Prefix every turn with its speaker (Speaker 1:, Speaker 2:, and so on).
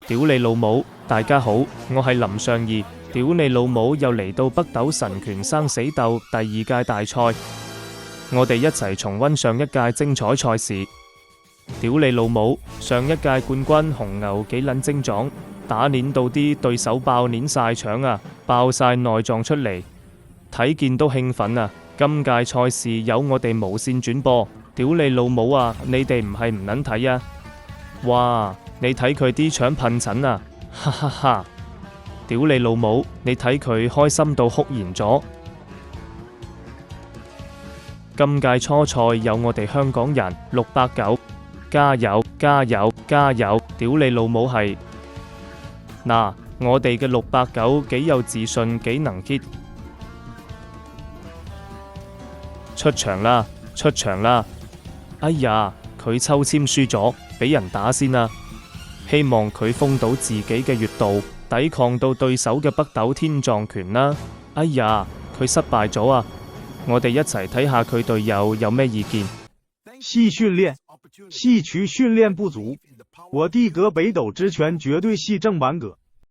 Speaker 1: 屌你老母！大家好，我係林尚義。屌你老母！又嚟到北斗神拳生死鬥第2屆大賽，我哋一齊重溫上一屆精彩賽事。屌你老母！上一屆冠軍紅牛幾撚精壯，打鏈到啲對手爆鏈晒腸啊，爆晒內臟出嚟，睇見都興奮啊！今屆賽事有我哋無線轉播。屌你老母啊！你哋唔係唔撚睇啊？哇！你睇佢啲腸噴疹啊！哈哈哈！屌你老母！你睇佢開心到哭燃咗。今屆初賽有我哋香港人689，加油加油加油！屌你老母係嗱，我哋嘅689幾有自信，幾能 hit。出場啦！出場啦！哎呀，佢抽籤輸咗，俾人打先啊！希望佢封到自己嘅穴道，抵抗到對手嘅北斗天撞拳啦！哎呀，佢失敗咗啊！我哋一齊睇下佢隊友有咩意見。
Speaker 2: 系训练，系区训练不足，我地格北斗之拳絕對係正版㗎。